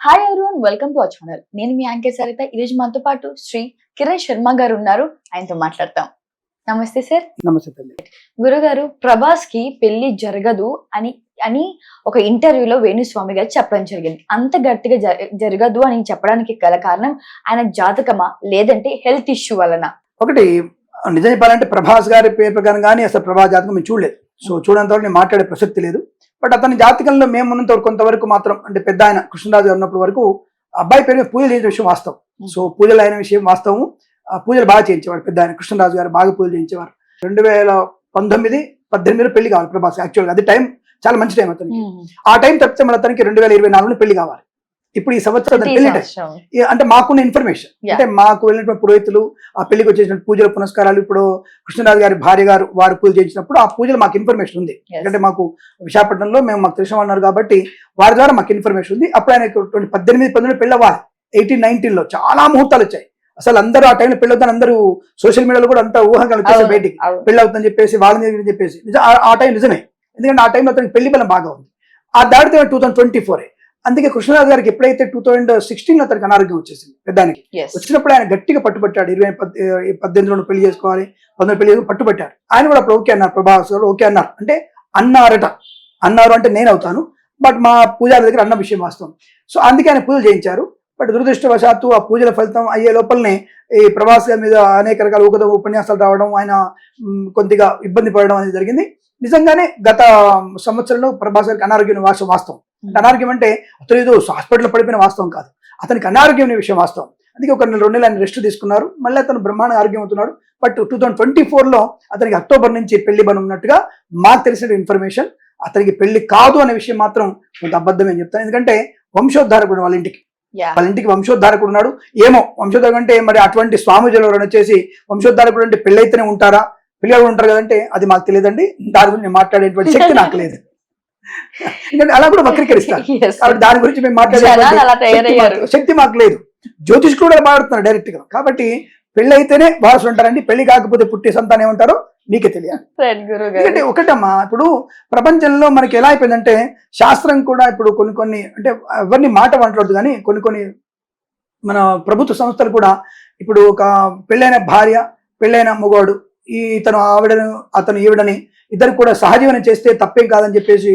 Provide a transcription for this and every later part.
Hi everyone, welcome to our channel. నేను మీ anchor Saritha. ఈరోజు మనతో పాటు శ్రీ కిరణ్ శర్మ గారు ఉన్నారు. ఆయనతో మాట్లాడతాం. నమస్తే సార్. నమస్తే తల్లి. గురుగారు, ప్రభాస్ కి పెళ్లి జరగదు అని అని ఒక ఇంటర్వ్యూలో వేణుస్వామి గారు చెప్పడం జరిగింది. అంత గట్టిగా జరగదు అని చెప్పడానికి గల కారణం ఆయన జాతకమా లేదంటే హెల్త్ ఇష్యూ వలన? ఒకటి నిజం చెప్పాలంటే ప్రభాస్ గారి పేరు ప్రకారం కానీ అసలు ప్రభాస్ జాతకం మేము చూడలేదు. సో చూడనంతవరకు నేను మాట్లాడే ప్రసక్తి లేదు. బట్ అతని జాతకంలో మేము ఉన్నంత కొంతవరకు మాత్రం అంటే పెద్ద ఆయన కృష్ణరాజు గారు ఉన్నప్పటి వరకు అబ్బాయి పేరు మీద పూజలు చేసిన విషయం వాస్తవం. సో పూజలు అయిన విషయం వాస్తవం. పూజలు బాగా చేయించేవాడు పెద్ద ఆయన కృష్ణరాజు గారు, బాగా పూజలు చేయించేవారు. 2019-18లో పెళ్లి కావాలి ప్రభాస్. యాక్చువల్గా అది టైం చాలా మంచి టైం అతనికి. ఆ టైం తప్పితే మన అతనికి 2024లో పెళ్లి కావాలి. ఇప్పుడు ఈ సంవత్సరం పెళ్లి అంటే మాకున్న ఇన్ఫర్మేషన్ అంటే మాకు వెళ్ళినటువంటి పురోహితులు ఆ పెళ్లికి వచ్చేసిన పూజల పునస్కారాలు, ఇప్పుడు కృష్ణరాజు గారి భార్య గారు వారు పూజ చేయించినప్పుడు ఆ పూజలు మాకు ఇన్ఫర్మేషన్ ఉంది. ఎందుకంటే మాకు విశాఖపట్నంలో మాకు తెలిసిన వాళ్ళు ఉన్నారు కాబట్టి వారి ద్వారా మాకు ఇన్ఫర్మేషన్ ఉంది. అప్పుడు ఆయన 18-19 పెళ్లి అవ్వాలి. 18-19లో చాలా ముహూర్తాలు వచ్చాయి. అసలు అందరూ ఆ టైంలో పెళ్లి అవుతాను, అందరూ సోషల్ మీడియాలో కూడా అంతా ఊహగా వచ్చేసి బయటికి పెళ్లి అవుతుందని చెప్పేసి వాళ్ళని చెప్పేసి ఆ టైం నిజమే. ఎందుకంటే ఆ టైంలో అతనికి పెళ్లి బలం బాగా ఉంది. ఆ దాడితే 2024. అందుకే కృష్ణరాజు గారికి ఎప్పుడైతే 2016లో అతనికి అనారోగ్యం వచ్చేసింది పెద్దానికి. వచ్చినప్పుడు ఆయన గట్టిగా పట్టుబట్టాడు. 18లో పెళ్లి చేసుకోవాలి, 19 పెళ్లి చేసుకుని పట్టుబట్టారు. ఆయన కూడా అప్పుడు ఓకే అన్నారు, ప్రభాస్ గారు ఓకే అన్నారు. అంటే అన్నారు అంటే నేను అవుతాను, బట్ మా పూజారి దగ్గర అన్న విషయం వాస్తవం. సో అందుకే ఆయన పూజలు చేయించారు. బట్ దురదృష్టవశాత్తు ఆ పూజల ఫలితం అయ్యే లోపలనే ఈ ప్రభాస్ గారి మీద అనేక రకాల ఉపన్యాసాలు రావడం, ఆయన కొద్దిగా ఇబ్బంది పడడం అనేది జరిగింది. నిజంగానే గత సంవత్సరంలో ప్రభాస్ గారికి అనారోగ్యం వాస్తవం. అంటే అనారోగ్యం అంటే అతను ఏదో హాస్పిటల్లో పడిపోయిన వాస్తవం కాదు, అతనికి అనారోగ్యం అనే విషయం వాస్తవం. అందుకే 1-2 నెలలు ఆయన రెస్ట్ తీసుకున్నారు. మళ్ళీ అతను బ్రహ్మాండ ఆరోగ్యం అవుతున్నాడు. బట్ 2024లో అతనికి అక్టోబర్ నుంచి పెళ్లి పని ఉన్నట్టుగా మాకు తెలిసిన ఇన్ఫర్మేషన్. అతనికి పెళ్లి కాదు అనే విషయం మాత్రం కొంత అబద్ధమే చెప్తాను. ఎందుకంటే వంశోద్ధారకుడు వాళ్ళ ఇంటికి వంశోద్ధారకుడు ఉన్నాడు. ఏమో వంశోద్ధారకుడు అంటే మరి అటువంటి స్వామిజీలు ఎవరైనా వచ్చేసి వంశోద్ధారకుడు అంటే పెళ్ళైతేనే ఉంటారా, పిల్లలు ఉంటారు కదంటే అది మాకు తెలియదండి. దాని గురించి నేను మాట్లాడేటువంటి శక్తి నాకు లేదు. ఎందుకంటే అలా కూడా వక్రీకరిస్తారు కాబట్టి దాని గురించి మేము మాట్లాడే శక్తి మాకు లేదు. జ్యోతిష్కుడు కూడా మాట్లాడుతున్నారు డైరెక్ట్ గా. కాబట్టి పెళ్లి అయితేనే వారసులు ఉంటారండి, పెళ్లి కాకపోతే పుట్టే సంతానం ఏమంటారో మీకే తెలియాలి. ఎందుకంటే ఒకటమ్మా, ఇప్పుడు ప్రపంచంలో మనకి ఎలా అయిపోయిందంటే శాస్త్రం కూడా ఇప్పుడు కొన్ని అంటే ఎవరిని మాట మాట్లాడదు కానీ కొన్ని మన ప్రభుత్వ సంస్థలు కూడా ఇప్పుడు ఒక పెళ్ళైన భార్య పెళ్ళైన మగవాడు ఇతను ఆవిడను అతను ఈవిడని ఇద్దరు కూడా సహజీవనం చేస్తే తప్పేం కాదని చెప్పేసి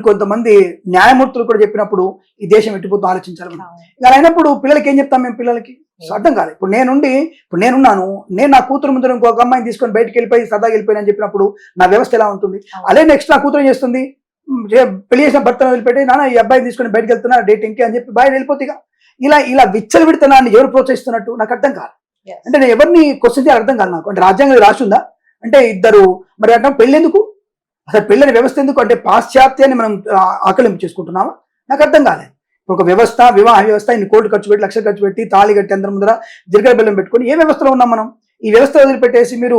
కొంతమంది న్యాయమూర్తులు కూడా చెప్పినప్పుడు ఈ దేశం ఎట్టిపోతూ ఆలోచించాలి. ఇలా అయినప్పుడు పిల్లలకి ఏం చెప్తాం మేము? పిల్లలకి అర్థం కాదు. ఇప్పుడు నేనున్నాను, నేను నా కూతురు ముందు ఇంకొక అమ్మాయిని తీసుకొని బయటకు వెళ్ళిపోయి సరదాగా వెళ్ళిపోయినని చెప్పినప్పుడు నా వ్యవస్థ ఎలా ఉంటుంది? అదే నెక్స్ట్ నా కూతురు ఏం చేస్తుంది? పెళ్లి చేసిన భర్తను వదిలిపెట్టి నాన్న ఈ అబ్బాయిని తీసుకొని బయటకు వెళ్తున్నా డేటింగ్కి అని చెప్పి బయట వెళ్ళిపోతే ఇలా విచ్చలవిడుతున్నాన్ని ఎవరు ప్రోత్సహిస్తున్నట్టు నాకు అర్థం కాదు. అంటే నేను ఎవరిని క్వశ్చన్ చేయాలి అర్థం కాదు నాకు. అంటే రాజ్యాంగం రాసి ఉందా అంటే ఇద్దరు మరి అంటే పెళ్ళెందుకు? అసలు పెళ్ళని వ్యవస్థ ఎందుకు? అంటే పాశ్చాత్యాన్ని మనం ఆకలింపు చేసుకుంటున్నామా? నాకు అర్థం కాలేదు. ఒక వ్యవస్థ, వివాహ వ్యవస్థ, ఇన్ని కోట్లు ఖర్చు పెట్టి, లక్షలు ఖర్చు పెట్టి, తాళి కట్టి అందరి ముందర జీలకర్ర బెల్లం పెట్టుకొని ఏ వ్యవస్థలో ఉన్నాం మనం? ఈ వ్యవస్థ వదిలిపెట్టేసి మీరు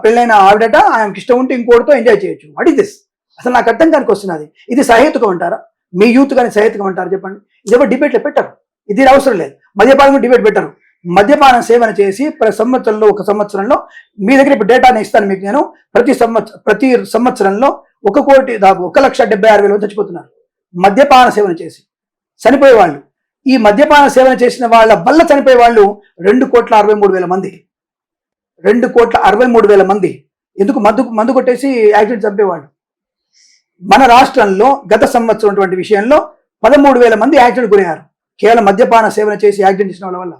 పెళ్ళైన ఆవిడట ఆయనకి ఇష్టం ఉంటే ఇంకోటితో ఎంజాయ్ చేయొచ్చు. What is this? అసలు నాకు అర్థం కానికి వస్తున్నది. ఇది సహేతుకం అంటారా? మీ యూత్ కానీ సహేతుకం అంటారు చెప్పండి? ఇది ఎవరు డిబేట్లో పెట్టరు. ఇది అవసరం లేదు. మద్యపానం డిబేట్ పెట్టరు. మద్యపాన సేవన చేసి ఒక సంవత్సరంలో మీ దగ్గర ఇప్పుడు డేటాని ఇస్తాను మీకు నేను. ప్రతి సంవత్సరంలో 1,70,76,000 చచ్చిపోతున్నారు మద్యపాన సేవన చేసి చనిపోయే వాళ్ళు. ఈ మద్యపాన సేవన చేసిన వాళ్ళ వల్ల చనిపోయే వాళ్ళు 2,63,000 మంది. 2,63,000 మంది. ఎందుకు? మందు కొట్టేసి యాక్సిడెంట్ చంపేవాళ్ళు. మన రాష్ట్రంలో గత సంవత్సరం విషయంలో 13,000 మంది యాక్సిడెంట్ గురయ్యారు కేవలం మద్యపాన సేవన చేసి యాక్సిడెంట్ చేసిన వాళ్ళ వల్ల.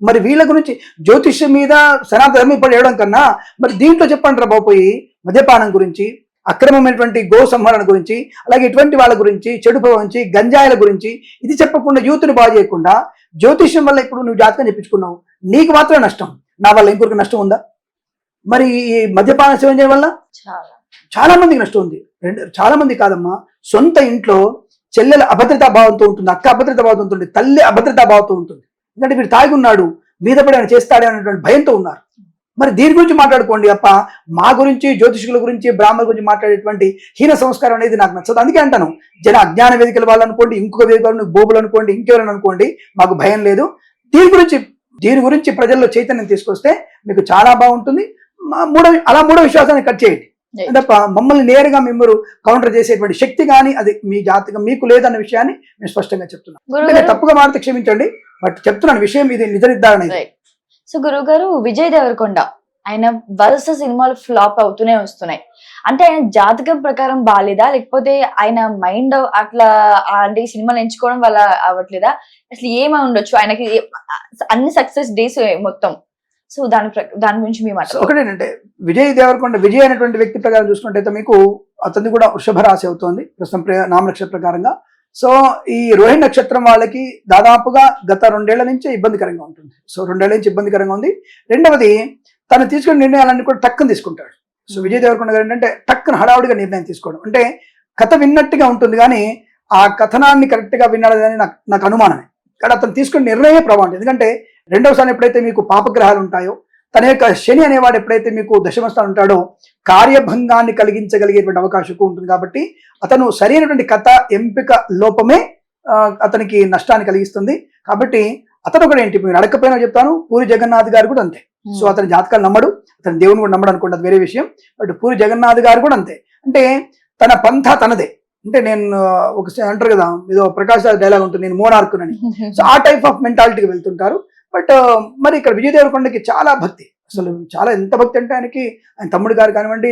మరి వీళ్ళ గురించి జ్యోతిష్యం మీద సనాతనం ఇప్పుడు వేయడం కన్నా మరి దీంట్లో చెప్పండి రా బాబోయి. మద్యపానం గురించి, అక్రమమైనటువంటి గో సంహరణ గురించి, అలాగే ఇటువంటి వాళ్ళ గురించి, చెడు గురించి, గంజాయిల గురించి ఇది చెప్పకుండా యూత్ని బాగు చేయకుండా జ్యోతిష్యం వల్ల ఇప్పుడు నువ్వు జాతకం చెప్పించుకున్నావు, నీకు మాత్రమే నష్టం, నా వల్ల ఇంకొకరికి నష్టం ఉందా? మరి ఈ మద్యపాన సేవన చేయడం వల్ల చాలా మందికి నష్టం ఉంది. చాలా మంది కాదమ్మా, సొంత ఇంట్లో చెల్లెల అభద్రతా భావంతో ఉంటుంది, అక్క అభద్రతా భావంతో ఉంటుంది, తల్లి అభద్రతా భావంతో ఉంటుంది. ఎందుకంటే వీడు తాగి ఉన్నాడు, మీద పడి ఆయన చేస్తాడే అనేటువంటి భయంతో ఉన్నారు. మరి దీని గురించి మాట్లాడుకోండి అప్ప. మా గురించి, జ్యోతిషుల గురించి, బ్రాహ్మణుల గురించి మాట్లాడేటువంటి హీన సంస్కారం అనేది నాకు నచ్చదు. అందుకే అంటాను, జన అజ్ఞాన వేదికల వాళ్ళు అనుకోండి, ఇంకొక వేదిక వాళ్ళు, బోబులు అనుకోండి, ఇంకెవరైనా అనుకోండి, మాకు భయం లేదు. దీని గురించి ప్రజల్లో చైతన్యం తీసుకొస్తే మీకు చాలా బాగుంటుంది. మూడో విశ్వాసాన్ని కట్ చేయండి. తప్ప మమ్మల్ని నేరుగా మిమ్మల్ని కౌంటర్ చేసేటువంటి శక్తి కానీ అది మీ జాతకం మీకు లేదన్న విషయాన్ని మేము స్పష్టంగా చెప్తున్నాం. అంటే తప్పుగా మారితే క్షమించండి, బట్ చెప్తున్నాను విషయం ఇది నిజ నిర్ధారణ. సో గురువు గారు, విజయ్ దేవరకొండ ఆయన వరుస సినిమాలు ఫ్లాప్ అవుతూనే వస్తున్నాయి. అంటే ఆయన జాతకం ప్రకారం బాలేదా, లేకపోతే ఆయన మైండ్ అట్లా అంటే ఈ సినిమాలు ఎంచుకోవడం వల్ల అవ్వట్లేదా, అసలు ఏమై ఉండొచ్చు ఆయనకి అన్ని సక్సెస్ డేస్ మొత్తం? సో దాని గురించి మీ మాట. ఒకటేనంటే విజయ్ దేవరకొండ విజయ్ అనేటువంటి వ్యక్తి ప్రకారం చూసుకుంటే మీకు అతన్ని కూడా వృషభ రాశి అవుతోంది ప్రస్తుతం నామ నక్షత్ర ప్రకారంగా. సో ఈ రోహిణి నక్షత్రం వాళ్ళకి దాదాపుగా గత 2 ఏళ్ల నుంచి ఇబ్బందికరంగా ఉంటుంది. సో 2 ఏళ్ల నుంచి ఇబ్బందికరంగా ఉంది. రెండవది, తను తీసుకునే నిర్ణయాలన్నీ కూడా టక్కున తీసుకుంటాడు. సో విజయ్ దేవరకొండ గారు ఏంటంటే టక్కున హడావుడిగా నిర్ణయం తీసుకోవడం, అంటే కథ విన్నట్టుగా ఉంటుంది కానీ ఆ కథనాన్ని కరెక్ట్ గా వినాలని నాకు అనుమానమే. కానీ అతను తీసుకునే నిర్ణయమే ప్రభావం. ఎందుకంటే రెండవసారి ఎప్పుడైతే మీకు పాపగ్రహాలు ఉంటాయో, తన యొక్క శని అనేవాడు ఎప్పుడైతే మీకు దశమస్థానం ఉంటాడో కార్యభంగాన్ని కలిగించగలిగేటువంటి అవకాశం ఎక్కువ ఉంటుంది. కాబట్టి అతను సరైనటువంటి కథ ఎంపిక లోపమే అతనికి నష్టాన్ని కలిగిస్తుంది. కాబట్టి అతను కూడా ఏంటి, మీరు అడగకపోయినా చెప్తాను, పూరి జగన్నాథ్ గారు కూడా అంతే. సో అతని జాతకాలు నమ్మడు, అతని దేవుని కూడా నమ్మడు అనుకోండి, అది వేరే విషయం. బట్ పూరి జగన్నాథ్ గారు కూడా అంతే. అంటే తన పంథ తనదే. అంటే నేను ఒక అంటారు కదా, ఏదో ప్రకాశ్ డైలాగ్ ఉంటుంది, నేను మోనార్కునని. సో ఆ టైప్ ఆఫ్ మెంటాలిటీకి వెళ్తుంటారు. బట్ మరి ఇక్కడ విజయ్ దేవరకొండకి చాలా భక్తి, అసలు చాలా ఎంత భక్తి అంటే ఆయనకి, ఆయన తమ్ముడు గారు కానివ్వండి,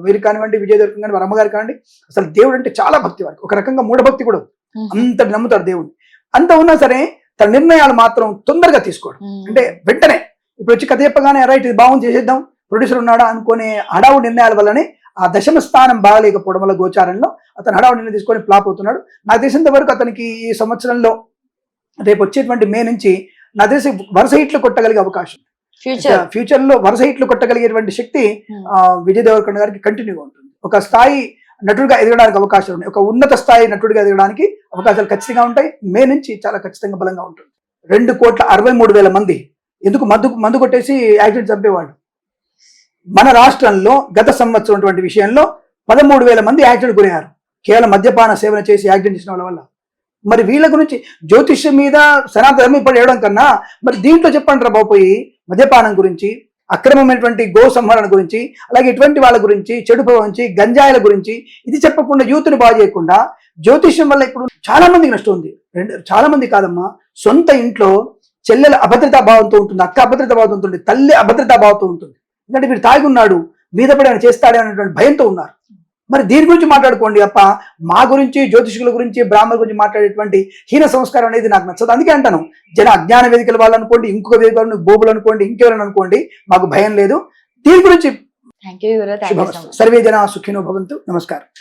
వీరికి కానివ్వండి, విజయ్ దేవరకొండ కానీ వారి అమ్మగారు కానివ్వండి, అసలు దేవుడు అంటే చాలా భక్తి వారికి. ఒక రకంగా మూఢభక్తి కూడా అంతటి నమ్ముతారు దేవుడిని. అంత ఉన్నా సరే తన నిర్ణయాలు మాత్రం తొందరగా తీసుకోవడం. అంటే వెంటనే ఇప్పుడు వచ్చి కథ చెప్పగానే రైట్ ఇది బాగుంది చేసేద్దాం, ప్రొడ్యూసర్ ఉన్నాడా అనుకునే హడావుడి నిర్ణయాల వల్లనే ఆ దశమ స్థానం బాగలేకపోవడం వల్ల గోచారంలో అతను హడావుడి నిర్ణయం తీసుకొని ఫ్లాప్ అవుతున్నాడు. నాకు తెలిసినంత వరకు అతనికి ఈ సంవత్సరంలో రేపు వచ్చేటువంటి మే నుంచి నాకు తెలిసి వరుస హిట్లు కొట్టగలిగే అవకాశం, ఫ్యూచర్ లో వరుస హిట్లు కొట్టగలిగేటువంటి శక్తి విజయ్ దేవరకొండ గారికి కంటిన్యూగా ఉంటుంది. ఒక స్థాయి నటుడిగా ఎదగడానికి అవకాశాలు ఉన్నాయి, ఒక ఉన్నత స్థాయి నటుడిగా ఎదగడానికి అవకాశాలు ఖచ్చితంగా ఉంటాయి. మే నుంచి చాలా ఖచ్చితంగా బలంగా ఉంటుంది. 2,63,000 మంది ఎందుకు మందు కొట్టేసి యాక్సిడెంట్ చంపేవాళ్ళు. మన రాష్ట్రంలో గత సంవత్సరం విషయంలో 13,000 మంది యాక్సిడెంట్ గురయ్యారు, కేవలం మద్యపాన సేవన చేసి యాక్సిడెంట్ చేసిన వాళ్ళ వల్ల. మరి వీళ్ళ గురించి జ్యోతిష్యం మీద సనాతనం ఇప్పుడు వేయడం కన్నా మరి దీంట్లో చెప్పండి రా బాబోయి, మద్యపానం గురించి, అక్రమమైనటువంటి గో సంహరణ గురించి, అలాగే ఇటువంటి వాళ్ళ గురించి, చెడు గురించి, గంజాయిల గురించి ఇది చెప్పకుండా యూత్ని బాగు చేయకుండా జ్యోతిష్యం వల్ల ఇప్పుడు చాలా మందికి నష్టం ఉంది. చాలా మంది కాదమ్మా, సొంత ఇంట్లో చెల్లెల అభద్రతా భావంతో ఉంటుంది, అక్క అభద్రతా భావంతో ఉంటుంది, తల్లి అభద్రతా భావంతో ఉంటుంది. ఎందుకంటే వీడు తాగి ఉన్నాడు, మీద పడి ఆయన చేస్తాడే అనేటువంటి భయంతో ఉన్నారు. మరి దీని గురించి మాట్లాడుకోండి అప్ప, మా గురించి, జ్యోతిష్కుల గురించి, బ్రాహ్మణుల గురించి మాట్లాడేటువంటి హీన సంస్కారం అనేది నాకు నచ్చదు. అందుకే అంటాను, జన అజ్ఞాన వేదికల వాళ్ళు అనుకోండి, ఇంకొక వేదికలను బోబులు అనుకోండి, ఇంకెవరైనా అనుకోండి, మాకు భయం లేదు దీని గురించి. Thank you. సర్వే జన సుఖినో భవంతు. నమస్కారం.